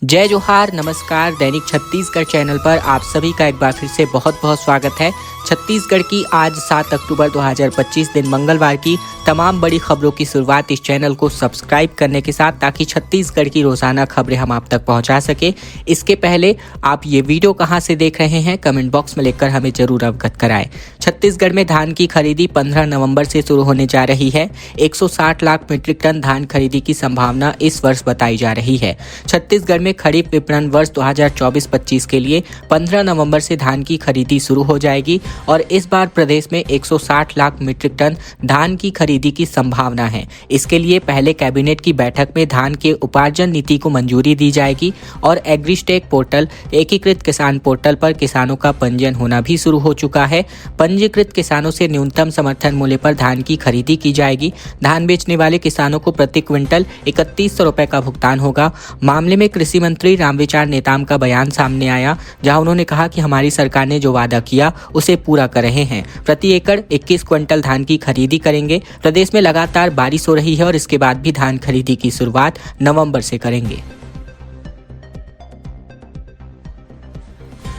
जय जोहार, नमस्कार। दैनिक छत्तीसगढ़ चैनल पर आप सभी का एक बार फिर से बहुत बहुत स्वागत है। छत्तीसगढ़ की आज 7 अक्टूबर 2025 दिन मंगलवार की तमाम बड़ी खबरों की शुरुआत इस चैनल को सब्सक्राइब करने के साथ, ताकि छत्तीसगढ़ की रोजाना खबरें हम आप तक पहुंचा सके। इसके पहले आप ये वीडियो कहां से देख रहे हैं, कमेंट बॉक्स में लिखकर हमें जरूर अवगत कराएं। छत्तीसगढ़ में धान की खरीदी 15 नवंबर से शुरू होने जा रही है। 160 लाख मीट्रिक टन धान खरीदी की संभावना इस वर्ष बताई जा रही है। छत्तीसगढ़ में खरीफ विपणन वर्ष 2024-25 के लिए 15 नवंबर से धान की खरीदी शुरू हो जाएगी और इस बार प्रदेश में 160 लाख मीट्रिक टन धान की खरीदी की संभावना है। इसके लिए पहले कैबिनेट की बैठक में धान के उपार्जन नीति को मंजूरी दी जाएगी और एग्रीस्टेक पोर्टल, एकीकृत किसान पोर्टल पर किसानों का पंजीयन होना भी शुरू हो चुका है। पंजीकृत किसानों से न्यूनतम समर्थन मूल्य पर धान की खरीदी की जाएगी। धान बेचने वाले किसानों को प्रति क्विंटल 3100 रुपए का भुगतान होगा। मामले में कृषि मंत्री रामविचार नेताम का बयान सामने आया, जहां उन्होंने कहा कि हमारी सरकार ने जो वादा किया उसे पूरा कर रहे हैं। प्रति एकड़ 21 क्विंटल धान की खरीदी करेंगे। प्रदेश में लगातार बारिश हो रही है और इसके बाद भी धान खरीदी की शुरुआत नवंबर से करेंगे।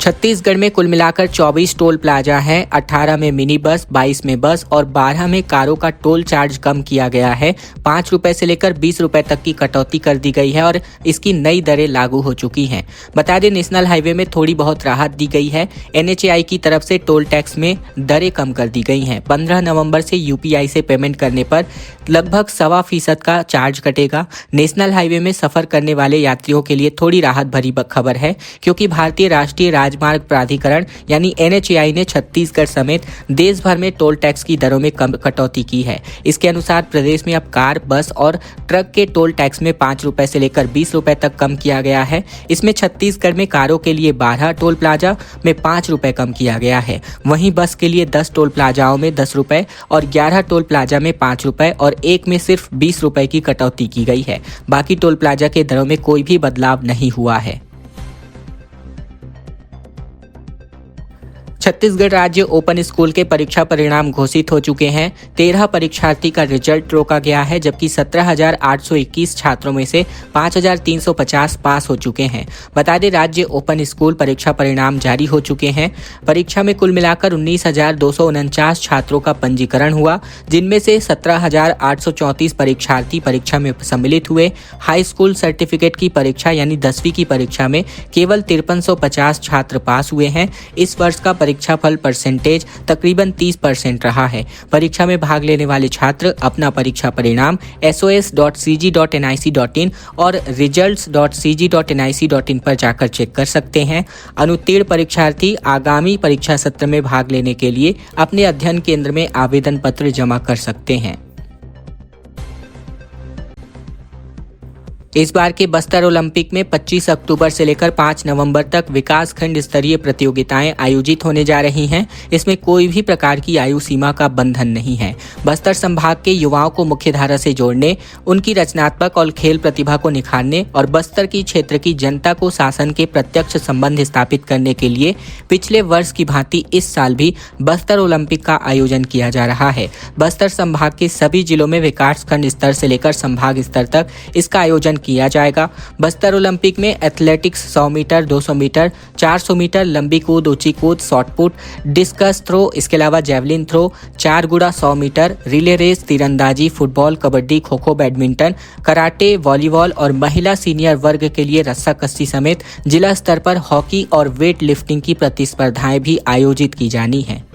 छत्तीसगढ़ में कुल मिलाकर 24 टोल प्लाजा हैं। 18 में मिनी बस, 22 में बस और 12 में कारों का टोल चार्ज कम किया गया है। 5 रुपए से लेकर 20 रुपए तक की कटौती कर दी गई है और इसकी नई दरें लागू हो चुकी हैं। बता दें, नेशनल हाईवे में थोड़ी बहुत राहत दी गई है। NHAI की तरफ से टोल टैक्स में दरें कम कर दी गई हैं। 15 नवंबर से UPI से पेमेंट करने पर लगभग 1.25% का चार्ज कटेगा। नेशनल हाईवे में सफर करने वाले यात्रियों के लिए थोड़ी राहत भरी खबर है, क्योंकि भारतीय राष्ट्रीय राजमार्ग प्राधिकरण यानी NHAI ने छत्तीसगढ़ समेत देश भर में टोल टैक्स की दरों में कम कटौती की है। इसके अनुसार प्रदेश में अब कार, बस और ट्रक के टोल टैक्स में 5 रुपए से लेकर 20 रुपए तक कम किया गया है। इसमें छत्तीसगढ़ में कारों के लिए 12 टोल प्लाजा में 5 रुपए कम किया गया है। वहीं बस के लिए 10 टोल प्लाजाओं में 10 रुपए और 11 टोल प्लाजा में 5 रुपए और एक में सिर्फ 20 रुपए की कटौती की गई है। बाकी टोल प्लाजा के दरों में कोई भी बदलाव नहीं हुआ है। छत्तीसगढ़ राज्य ओपन स्कूल के परीक्षा परिणाम घोषित हो चुके हैं। 13 परीक्षार्थी का रिजल्ट रोका गया है, जबकि 17,821 छात्रों में से 5,350 पास हो चुके हैं। बता दें, राज्य ओपन स्कूल परीक्षा परिणाम जारी हो चुके हैं। परीक्षा में कुल मिलाकर 19,249 छात्रों का पंजीकरण हुआ, जिनमें से 17,834 परीक्षार्थी परीक्षा में सम्मिलित हुए। हाई स्कूल सर्टिफिकेट की परीक्षा यानी 10वीं की परीक्षा में केवल 5350 छात्र पास हुए हैं। इस वर्ष का परीक्षाफल परसेंटेज तकरीबन 30% रहा है। परीक्षा में भाग लेने वाले छात्र अपना परीक्षा परिणाम sos.cg.nic.in और results.cg.nic.in पर जाकर चेक कर सकते हैं। अनुत्तीर्ण परीक्षार्थी आगामी परीक्षा सत्र में भाग लेने के लिए अपने अध्ययन केंद्र में आवेदन पत्र जमा कर सकते हैं। इस बार के बस्तर ओलंपिक में 25 अक्टूबर से लेकर 5 नवंबर तक विकास खंड स्तरीय प्रतियोगिताएं आयोजित होने जा रही हैं। इसमें कोई भी प्रकार की आयु सीमा का बंधन नहीं है। बस्तर संभाग के युवाओं को मुख्यधारा से जोड़ने, उनकी रचनात्मक और खेल प्रतिभा को निखारने और बस्तर की क्षेत्र की जनता को शासन के प्रत्यक्ष संबंध स्थापित करने के लिए पिछले वर्ष की भांति इस साल भी बस्तर ओलंपिक का आयोजन किया जा रहा है। बस्तर संभाग के सभी जिलों में विकास खंड स्तर से लेकर संभाग स्तर तक इसका आयोजन किया जाएगा। बस्तर ओलंपिक में एथलेटिक्स 100 मीटर, 200 मीटर, 400 मीटर, लंबी कूद, ऊंची कूद, शॉटपुट, डिस्कस थ्रो, इसके अलावा जेवलिन थ्रो, 4 गुणा 100 मीटर, रिले रेस, तीरंदाजी, football, kabaddi, kho kho, badminton, karate, volleyball और महिला सीनियर वर्ग के लिए रस्साकसी समेत जिला स्तर पर हॉकी और वेट लिफ्टिंग की प्रतिस्पर्धाएं भी आयोजित की जानी हैं।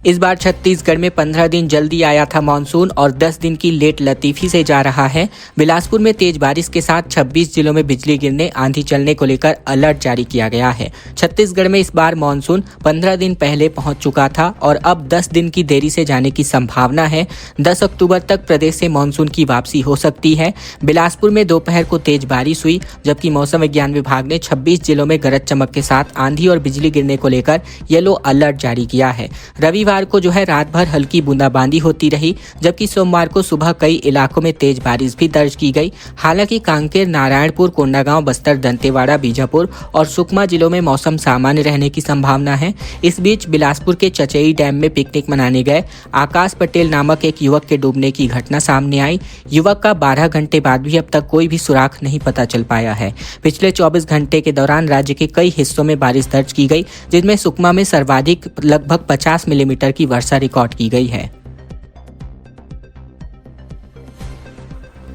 इस बार छत्तीसगढ़ में 15 दिन जल्दी आया था मानसून और 10 दिन की लेट लतीफी से जा रहा है। बिलासपुर में तेज बारिश के साथ 26 जिलों में बिजली गिरने, आंधी चलने को लेकर अलर्ट जारी किया गया है। छत्तीसगढ़ में इस बार मानसून 15 दिन पहले पहुंच चुका था और अब 10 दिन की देरी से जाने की संभावना है। 10 अक्टूबर तक प्रदेश से मानसून की वापसी हो सकती है। बिलासपुर में दोपहर को तेज बारिश हुई, जबकि मौसम विज्ञान विभाग ने 26 जिलों में गरज चमक के साथ आंधी और बिजली गिरने को लेकर येलो अलर्ट जारी किया है। रविवार रविवार को जो है रात भर हल्की बूंदाबांदी होती रही, जबकि सोमवार को सुबह कई इलाकों में तेज बारिश भी दर्ज की गई। हालांकि कांकेर, नारायणपुर, कोंडागांव, बस्तर, दंतेवाड़ा, बीजापुर और सुकमा जिलों में मौसम सामान्य रहने की संभावना है। इस बीच बिलासपुर के चचई डैम में पिकनिक मनाने गए आकाश पटेल नामक एक युवक के डूबने की घटना सामने आई। युवक का 12 घंटे बाद भी अब तक कोई भी सुराग नहीं पता चल पाया है। पिछले 24 घंटे के दौरान राज्य के कई हिस्सों में बारिश दर्ज की गई, जिनमें सुकमा में सर्वाधिक लगभग 50 मिलीमीटर की वर्षा रिकॉर्ड की गई है।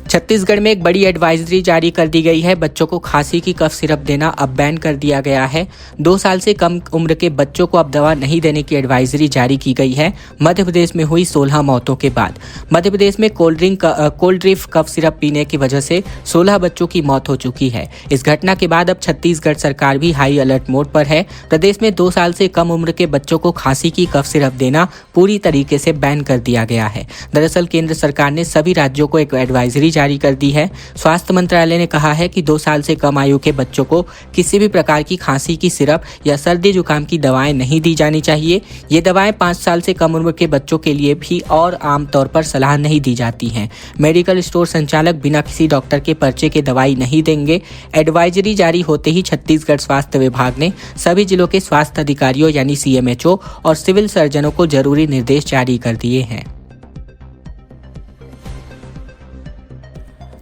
छत्तीसगढ़ में एक बड़ी एडवाइजरी जारी कर दी गई है। बच्चों को खांसी की कफ सिरप देना अब बैन कर दिया गया है। 2 साल से कम उम्र के बच्चों को अब दवा नहीं देने की एडवाइजरी जारी की गई है। मध्य प्रदेश में हुई 16 मौतों के बाद मध्य प्रदेश में कोल्ड ड्रिंक कफ सिरप पीने की वजह से 16 बच्चों की मौत हो चुकी है। इस घटना के बाद अब छत्तीसगढ़ सरकार भी हाई अलर्ट मोड पर है। प्रदेश में 2 साल से कम उम्र के बच्चों को खांसी की कफ सिरप देना पूरी तरीके से बैन कर दिया गया है। दरअसल केंद्र सरकार ने सभी राज्यों को एक एडवाइजरी जारी कर दी है। स्वास्थ्य मंत्रालय ने कहा है कि 2 साल से कम आयु के बच्चों को किसी भी प्रकार की खांसी की सिरप या सर्दी जुकाम की दवाएं नहीं दी जानी चाहिए। ये दवाएं 5 साल से कम उम्र के बच्चों के लिए भी और आमतौर पर सलाह नहीं दी जाती हैं। मेडिकल स्टोर संचालक बिना किसी डॉक्टर के पर्चे के दवाई नहीं देंगे। एडवाइजरी जारी होते ही छत्तीसगढ़ स्वास्थ्य विभाग ने सभी जिलों के स्वास्थ्य अधिकारियों यानी CMHO और सिविल सर्जनों को जरूरी निर्देश जारी कर दिए हैं।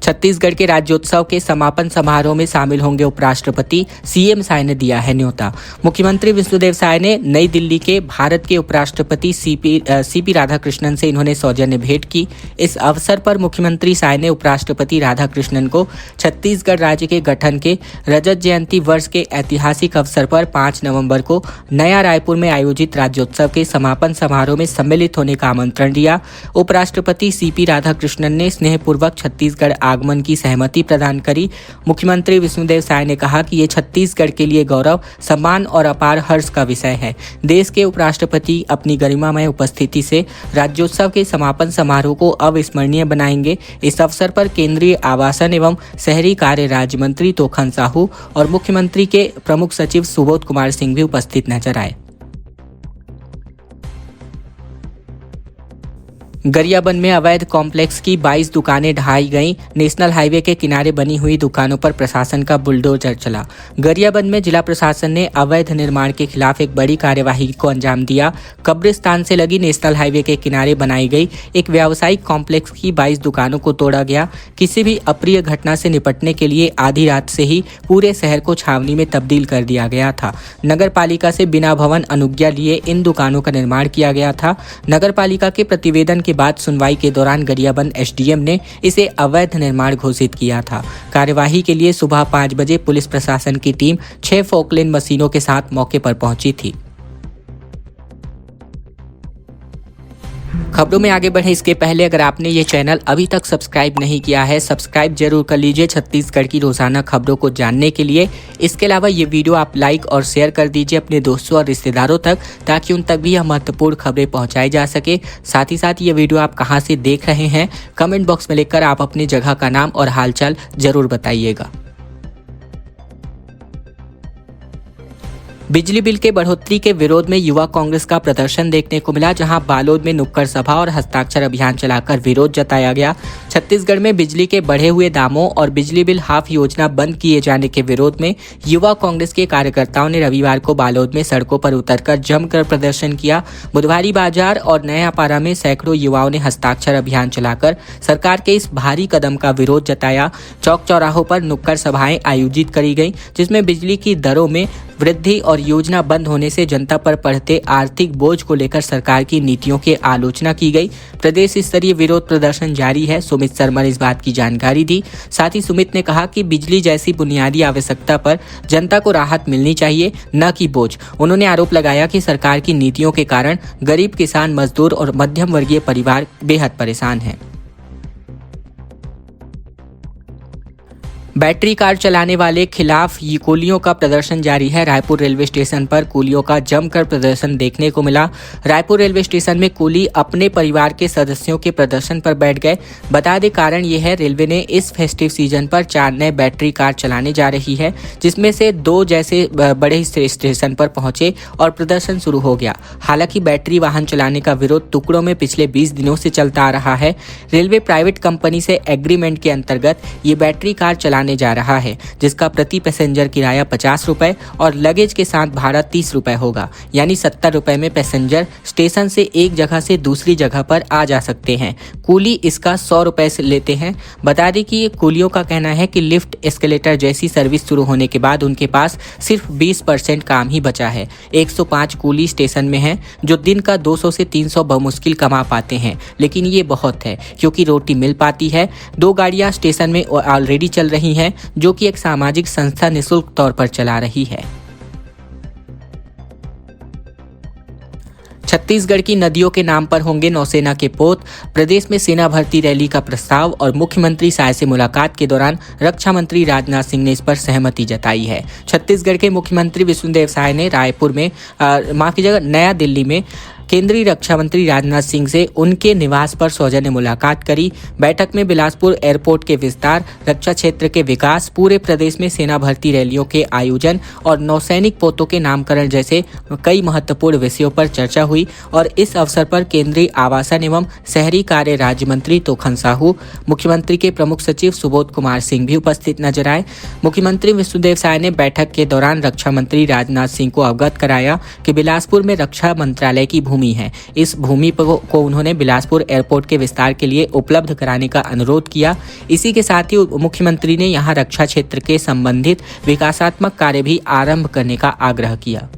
छत्तीसगढ़ के राज्योत्सव के समापन समारोह में शामिल होंगे उपराष्ट्रपति। CM साय ने दिया है न्योता। मुख्यमंत्री विष्णुदेव साय ने नई दिल्ली के भारत के उपराष्ट्रपति CP राधाकृष्णन से इन्होंने सौजन्य भेंट की। इस अवसर पर मुख्यमंत्री साय ने उपराष्ट्रपति राधाकृष्णन को छत्तीसगढ़ राज्य के गठन के रजत जयंती वर्ष के ऐतिहासिक अवसर पर 5 नवंबर को नया रायपुर में आयोजित राज्योत्सव के समापन समारोह में सम्मिलित होने का आमंत्रण दिया। उपराष्ट्रपति CP राधाकृष्णन ने स्नेहपूर्वक छत्तीसगढ़ आगमन की सहमति प्रदान करी। मुख्यमंत्री विष्णुदेव साय ने कहा कि ये छत्तीसगढ़ के लिए गौरव, सम्मान और अपार हर्ष का विषय है। देश के उपराष्ट्रपति अपनी गरिमामय उपस्थिति से राज्योत्सव के समापन समारोह को अविस्मरणीय बनाएंगे। इस अवसर पर केंद्रीय आवासन एवं शहरी कार्य राज्य मंत्री तोखन साहू और मुख्यमंत्री के प्रमुख सचिव सुबोध कुमार सिंह भी उपस्थित नजर आए। गरियाबंद में अवैध कॉम्प्लेक्स की 22 दुकानें ढहाई गईं। नेशनल हाईवे के किनारे बनी हुई दुकानों पर प्रशासन का बुलडोजर चला। गरियाबंद में जिला प्रशासन ने अवैध निर्माण के खिलाफ एक बड़ी कार्यवाही को अंजाम दिया। कब्रिस्तान से लगी नेशनल हाईवे के किनारे बनाई गई एक व्यावसायिक कॉम्प्लेक्स की 22 दुकानों को तोड़ा गया। किसी भी अप्रिय घटना से निपटने के लिए आधी रात से ही पूरे शहर को छावनी में तब्दील कर दिया गया था। नगर पालिका से बिना भवन अनुज्ञा लिए इन दुकानों का निर्माण किया गया था। नगर पालिका के प्रतिवेदन के बाद सुनवाई के दौरान गरियाबंद SDM ने इसे अवैध निर्माण घोषित किया था। कार्यवाही के लिए सुबह 5 बजे पुलिस प्रशासन की टीम 6 फोकलेन मशीनों के साथ मौके पर पहुंची थी। खबरों में आगे बढ़े इसके पहले अगर आपने ये चैनल अभी तक सब्सक्राइब नहीं किया है, सब्सक्राइब जरूर कर लीजिए छत्तीसगढ़ की रोजाना खबरों को जानने के लिए। इसके अलावा ये वीडियो आप लाइक और शेयर कर दीजिए अपने दोस्तों और रिश्तेदारों तक, ताकि उन तक भी यह महत्वपूर्ण खबरें पहुंचाई जा सके। साथ ही साथ ये वीडियो आप कहां से देख रहे हैं, कमेंट बॉक्स में लिखकर आप अपनी जगह का नाम और हालचाल जरूर बताइएगा। बिजली बिल के बढ़ोतरी के विरोध में युवा कांग्रेस का प्रदर्शन देखने को मिला, जहां बालोद में नुक्कड़ सभा और हस्ताक्षर अभियान चलाकर विरोध जताया गया। छत्तीसगढ़ में बिजली के बढ़े हुए दामों और बिजली बिल हाफ योजना बंद किए जाने के विरोध में युवा कांग्रेस के कार्यकर्ताओं ने रविवार को बालोद में सड़कों पर उतरकर जमकर प्रदर्शन किया। बुधवारी बाजार और नयापारा में सैकड़ों युवाओं ने हस्ताक्षर अभियान चलाकर सरकार के इस भारी कदम का विरोध जताया। चौक चौराहों पर नुक्कड़ सभाएं आयोजित करी गई, जिसमें बिजली की दरों में वृद्धि और योजना बंद होने से जनता पर पड़ते आर्थिक बोझ को लेकर सरकार की नीतियों की आलोचना की गई। प्रदेश स्तरीय विरोध प्रदर्शन जारी है। सुमित शर्मा ने इस बात की जानकारी दी। साथ ही सुमित ने कहा कि बिजली जैसी बुनियादी आवश्यकता पर जनता को राहत मिलनी चाहिए, न कि बोझ। उन्होंने आरोप लगाया कि सरकार की नीतियों के कारण गरीब किसान, मजदूर और मध्यम वर्गीय परिवार बेहद परेशान हैं। बैटरी कार चलाने वाले खिलाफ ये कूलियों का प्रदर्शन जारी है। रायपुर रेलवे स्टेशन पर कूलियों का जमकर प्रदर्शन देखने को मिला। रायपुर रेलवे स्टेशन में कूली अपने परिवार के सदस्यों के प्रदर्शन पर बैठ गए। बता दें कारण ये है, रेलवे ने इस फेस्टिव सीजन पर 4 नए बैटरी कार चलाने जा रही है, जिसमें से 2 जैसे बड़े स्टेशन पर पहुंचे और प्रदर्शन शुरू हो गया। हालांकि बैटरी वाहन चलाने का विरोध टुकड़ों में पिछले 20 दिनों से चलता आ रहा है। रेलवे प्राइवेट कंपनी से एग्रीमेंट के अंतर्गत ये बैटरी कार चलाने जा रहा है, जिसका प्रति पैसेंजर किराया 50 रुपए और लगेज के साथ भाड़ा 30 रुपए होगा। यानी 70 रुपए में पैसेंजर स्टेशन से एक जगह से दूसरी जगह पर आ जा सकते हैं। कूली इसका 100 रुपए से लेते हैं। बता दें कि कूलियों का कहना है कि लिफ्ट, एस्केलेटर जैसी सर्विस शुरू होने के बाद उनके पास सिर्फ 20% काम ही बचा है। 105 कूली स्टेशन में हैं, जो दिन का 200 से 300 बमुश्किल कमा पाते हैं, लेकिन ये बहुत है क्योंकि रोटी मिल पाती है। 2 गाड़ियां स्टेशन में ऑलरेडी चल रही हैं, जो कि एक सामाजिक संस्था निःशुल्क तौर पर चला रही है। छत्तीसगढ़ की नदियों के नाम पर होंगे नौसेना के पोत। प्रदेश में सेना भर्ती रैली का प्रस्ताव और मुख्यमंत्री साय से मुलाकात के दौरान रक्षा मंत्री राजनाथ सिंह ने इस पर सहमति जताई है। छत्तीसगढ़ के मुख्यमंत्री विष्णुदेव साय ने रायपुर में नया दिल्ली में केंद्रीय रक्षा मंत्री राजनाथ सिंह से उनके निवास पर सौजन्य मुलाकात करी। बैठक में बिलासपुर एयरपोर्ट के विस्तार, रक्षा क्षेत्र के विकास, पूरे प्रदेश में सेना भर्ती रैलियों के आयोजन और नौसैनिक पोतों के नामकरण जैसे कई महत्वपूर्ण विषयों पर चर्चा हुई। और इस अवसर पर केंद्रीय आवासन एवं शहरी कार्य राज्य मंत्री तोखन साहू, मुख्यमंत्री के प्रमुख सचिव सुबोध कुमार सिंह भी उपस्थित नजर आए। मुख्यमंत्री विष्णुदेव साय ने बैठक के दौरान रक्षा मंत्री राजनाथ सिंह को अवगत कराया कि बिलासपुर में रक्षा मंत्रालय की भूमि है। इस भूमि को उन्होंने बिलासपुर एयरपोर्ट के विस्तार के लिए उपलब्ध कराने का अनुरोध किया। इसी के साथ ही मुख्यमंत्री ने यहां रक्षा क्षेत्र के संबंधित विकासात्मक कार्य भी आरंभ करने का आग्रह किया।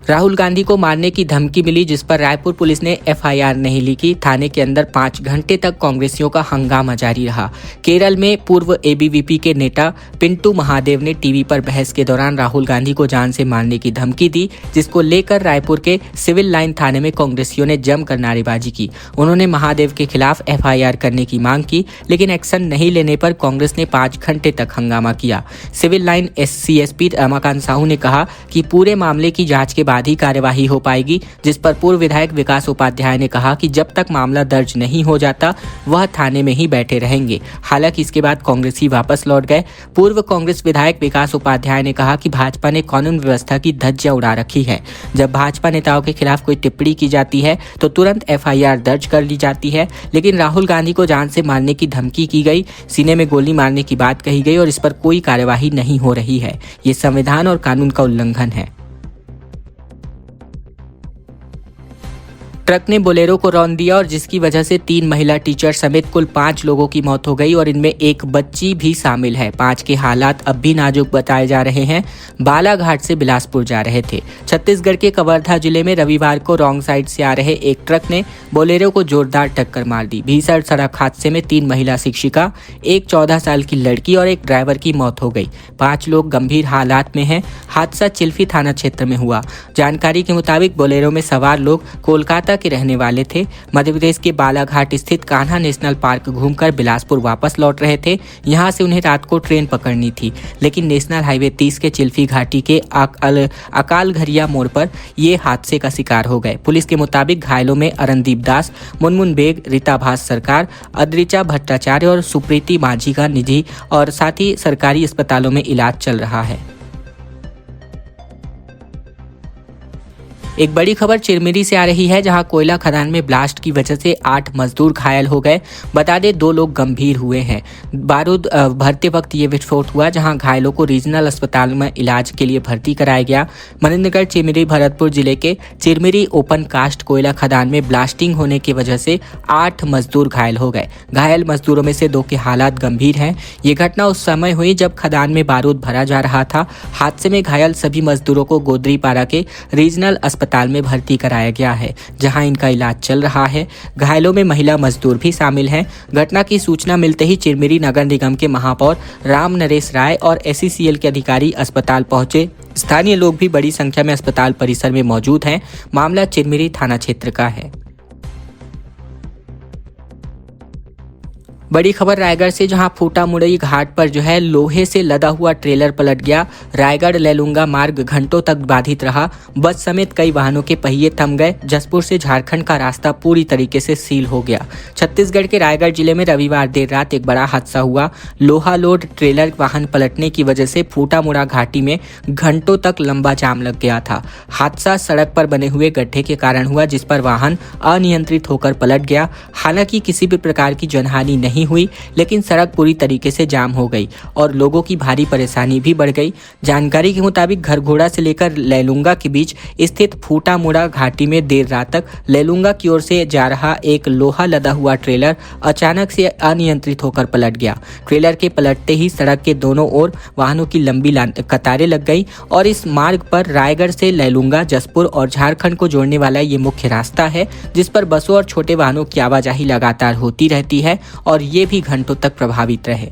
राहुल गांधी को मारने की धमकी मिली, जिस पर रायपुर पुलिस ने एफआईआर नहीं लिखी। थाने के अंदर 5 घंटे तक कांग्रेसियों का हंगामा जारी रहा। केरल में पूर्व एबीवीपी के नेता पिंटू महादेव ने टीवी पर बहस के दौरान राहुल गांधी को जान से मारने की धमकी दी, जिसको लेकर रायपुर के सिविल लाइन थाने में कांग्रेसियों ने जमकर नारेबाजी की। उन्होंने महादेव के खिलाफ एफआईआर करने की मांग की, लेकिन एक्शन नहीं लेने पर कांग्रेस ने 5 घंटे तक हंगामा किया। Civil line CSP Ramakant Sahu ने कहा कि पूरे मामले की जांच के बाद ही कार्यवाही हो पाएगी, जिस पर पूर्व विधायक विकास उपाध्याय ने कहा कि जब तक मामला दर्ज नहीं हो जाता वह थाने में ही बैठे रहेंगे। हालांकि इसके बाद कांग्रेसी वापस लौट गए। पूर्व कांग्रेस विधायक विकास उपाध्याय ने कहा कि भाजपा ने कानून व्यवस्था की धज्जियां उड़ा रखी है। जब भाजपा नेताओं के खिलाफ कोई टिप्पणी की जाती है तो तुरंत एफआईआर दर्ज कर ली जाती है, लेकिन राहुल गांधी को जान से मारने की धमकी की गई, सीने में गोली मारने की बात कही गई और इस पर कोई कार्यवाही नहीं हो रही है। ये संविधान और कानून का उल्लंघन है। ट्रक ने बोलेरो को रौंद दिया और जिसकी वजह से 3 महिला टीचर समेत कुल 5 लोगों की मौत हो गई और इनमें एक बच्ची भी शामिल है। 5 के हालात अब भी नाजुक बताए जा रहे हैं। बालाघाट से बिलासपुर जा रहे थे। छत्तीसगढ़ के कवर्धा जिले में रविवार को रॉन्ग साइड से आ रहे एक ट्रक ने बोलेरो को जोरदार टक्कर मार दी। भीषण सड़क हादसे में 3 महिला शिक्षिका, एक 14 साल की लड़की और एक ड्राइवर की मौत हो गई। 5 लोग गंभीर हालात में हैं। हादसा चिल्फी थाना क्षेत्र में हुआ। जानकारी के मुताबिक बोलेरो में सवार लोग कोलकाता के रहने वाले थे। मध्य प्रदेश के बालाघाट स्थित कान्हा नेशनल पार्क घूमकर बिलासपुर वापस लौट रहे थे। यहां से उन्हें रात को ट्रेन पकड़नी थी, लेकिन नेशनल हाईवे 30 के चिल्फी घाटी के अकाल घरिया मोड़ पर ये हादसे का शिकार हो गए। पुलिस के मुताबिक घायलों में अरनदीप दास, मुनमुन बेग, रीता भास सरकार, अद्रिचा भट्टाचार्य और सुप्रीति माझी का निजी और साथ ही सरकारी अस्पतालों में इलाज चल रहा है। एक बड़ी खबर चिरमिरी से आ रही है, जहां कोयला खदान में ब्लास्ट की वजह से 8 मजदूर घायल हो गए। बता दें 2 लोग गंभीर हुए हैं। बारूद भरते वक्त ये विस्फोट हुआ, जहां घायलों को रीजनल अस्पताल में इलाज के लिए भर्ती कराया गया। मनेन्द्रगढ़ चिरमिरी भरतपुर जिले के चिरमिरी ओपन कास्ट कोयला खदान में ब्लास्टिंग होने की वजह से 8 मजदूर घायल हो गए। घायल मजदूरों में से 2 के हालात गंभीर हैं। ये घटना उस समय हुई जब खदान में बारूद भरा जा रहा था। हादसे में घायल सभी मजदूरों को गोदरीपारा के रीजनल अस्पताल में भर्ती कराया गया है, जहां इनका इलाज चल रहा है। घायलों में महिला मजदूर भी शामिल हैं। घटना की सूचना मिलते ही चिरमिरी नगर निगम के महापौर राम नरेश राय और एसईसीएल के अधिकारी अस्पताल पहुंचे। स्थानीय लोग भी बड़ी संख्या में अस्पताल परिसर में मौजूद हैं। मामला चिरमिरी थाना क्षेत्र का है। बड़ी खबर रायगढ़ से, जहां फूटा मुड़ई घाट पर जो है लोहे से लदा हुआ ट्रेलर पलट गया। रायगढ़ लेलुंगा मार्ग घंटों तक बाधित रहा। बस समेत कई वाहनों के पहिए थम गए। जसपुर से झारखंड का रास्ता पूरी तरीके से सील हो गया। छत्तीसगढ़ के रायगढ़ जिले में रविवार देर रात एक बड़ा हादसा हुआ। लोहा लोड ट्रेलर वाहन पलटने की वजह से फूटा मुड़ा घाटी में घंटों तक लंबा जाम लग गया था। हादसा सड़क पर बने हुए गड्ढे के कारण हुआ, जिस पर वाहन अनियंत्रित होकर पलट गया। हालांकि किसी भी प्रकार की जनहानि नहीं हुई, लेकिन सड़क पूरी तरीके से जाम हो गई और लोगों की भारी परेशानी भी बढ़ गई। जानकारी के मुताबिक घरघोड़ा से लेकर लेलुंगा के बीच स्थित फूटा मुड़ा घाटी में देर रात तक लेलुंगा की ओर से जा रहा एक लोहा लदा हुआ ट्रेलर अचानक से अनियंत्रित होकर पलट गया। ट्रेलर के पलटते ही सड़क के दोनों ओर वाहनों की लंबी कतारें लग गई और इस मार्ग पर रायगढ़ से लेलुंगा, जसपुर और झारखंड को जोड़ने वाला ये मुख्य रास्ता है, जिस पर बसों और छोटे वाहनों की आवाजाही लगातार होती रहती है और ये भी घंटों तक प्रभावित रहे।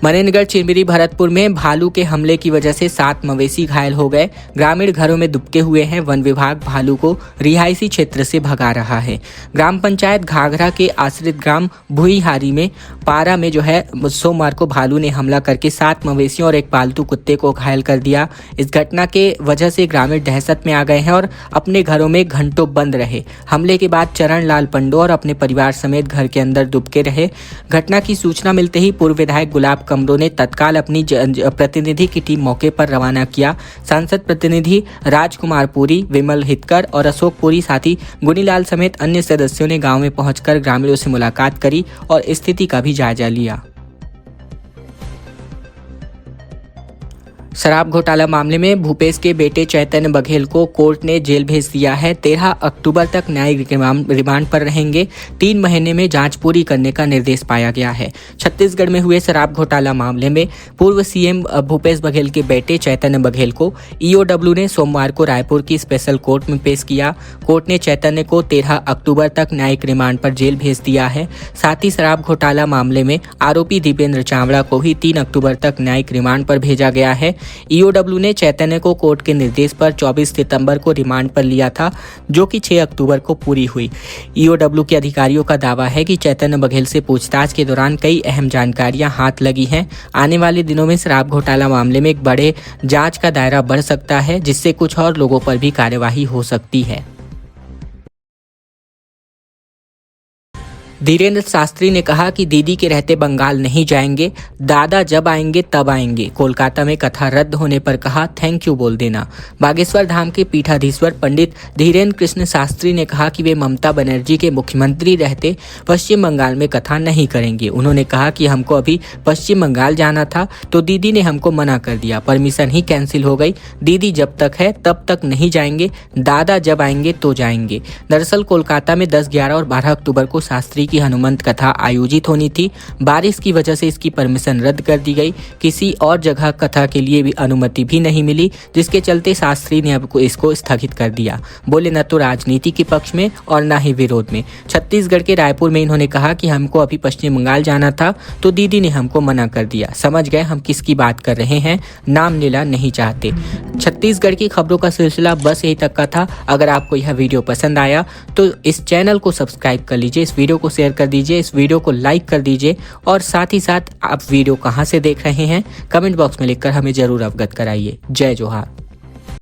मनेनगढ़ चिरमिरी भरतपुर में भालू के हमले की वजह से 7 मवेशी घायल हो गए। ग्रामीण घरों में दुबके हुए हैं। वन विभाग भालू को रिहायशी क्षेत्र से भगा रहा है। ग्राम पंचायत घाघरा के आश्रित ग्राम भुईहारी में पारा में जो है सोमवार को भालू ने हमला करके 7 मवेशियों और एक पालतू कुत्ते को घायल कर दिया। इस घटना के वजह से ग्रामीण दहशत में आ गए हैं और अपने घरों में घंटों बंद रहे। हमले के बाद चरण लाल पंडो और अपने परिवार समेत घर के अंदर दुबके रहे। घटना की सूचना मिलते ही पूर्व विधायक गुलाब कमरो ने तत्काल अपनी प्रतिनिधि की टीम मौके पर रवाना किया। सांसद प्रतिनिधि राजकुमार पुरी, विमल हितकर और अशोक पुरी, साथ ही गुनीलाल समेत अन्य सदस्यों ने गांव में पहुंचकर ग्रामीणों से मुलाकात करी और स्थिति का भी जायजा लिया। शराब घोटाला मामले में भूपेश के बेटे चैतन्य बघेल को कोर्ट ने जेल भेज दिया है। 13 अक्टूबर तक न्यायिक रिमांड पर रहेंगे। 3 महीने में जांच पूरी करने का निर्देश पाया गया है। छत्तीसगढ़ में हुए शराब घोटाला मामले में पूर्व सीएम भूपेश बघेल के बेटे चैतन्य बघेल को ईओडब्ल्यू ने सोमवार को रायपुर की स्पेशल कोर्ट में पेश किया। कोर्ट ने चैतन्य को 13 अक्टूबर तक न्यायिक रिमांड पर जेल भेज दिया है। साथ ही शराब घोटाला मामले में आरोपी दीपेंद्र चावड़ा को भी 3 अक्टूबर तक न्यायिक रिमांड पर भेजा गया है। ईओडब्ल्यू ने चैतन्य को कोर्ट के निर्देश पर 24 सितंबर को रिमांड पर लिया था, जो कि 6 अक्टूबर को पूरी हुई। ईओडब्ल्यू के अधिकारियों का दावा है कि चैतन्य बघेल से पूछताछ के दौरान कई अहम जानकारियां हाथ लगी हैं। आने वाले दिनों में शराब घोटाला मामले में एक बड़े जांच का दायरा बढ़ सकता है, जिससे कुछ और लोगों पर भी कार्यवाही हो सकती है। धीरेन्द्र शास्त्री ने कहा कि दीदी के रहते बंगाल नहीं जाएंगे, दादा जब आएंगे तब आएंगे। कोलकाता में कथा रद्द होने पर कहा थैंक यू बोल देना। बागेश्वर धाम के पीठाधीश्वर पंडित धीरेन्द्र कृष्ण शास्त्री ने कहा कि वे ममता बनर्जी के मुख्यमंत्री रहते पश्चिम बंगाल में कथा नहीं करेंगे। उन्होंने कहा कि हमको अभी पश्चिम बंगाल जाना था तो दीदी ने हमको मना कर दिया, परमिशन ही कैंसिल हो गई। दीदी जब तक है तब तक नहीं जाएंगे, दादा जब आएंगे तो जाएंगे। दरअसल कोलकाता में 10, 11 और 12 अक्टूबर को शास्त्री की हनुमंत कथा आयोजित होनी थी। बारिश की वजह से इसकी परमिशन रद्द कर दी गई। किसी और जगह कथा के लिए भी अनुमति भी नहीं मिली, जिसके चलते शास्त्री ने अब इसको स्थगित कर दिया। बोले न तो राजनीति के पक्ष में और न ही विरोध में। छत्तीसगढ़ के रायपुर में इन्होंने कहा कि हमको अभी पश्चिम बंगाल जाना था तो दीदी ने हमको मना कर दिया। समझ गए हम किसकी बात कर रहे हैं, नाम लेना नहीं चाहते। छत्तीसगढ़ की खबरों का सिलसिला बस यही तक का था। अगर आपको यह वीडियो पसंद आया तो इस चैनल को सब्सक्राइब कर लीजिए, इस वीडियो को शेयर कर दीजिए, इस वीडियो को लाइक कर दीजिए और साथ ही साथ आप वीडियो कहां से देख रहे हैं कमेंट बॉक्स में लिखकर हमें जरूर अवगत कराइए। जय जोहार।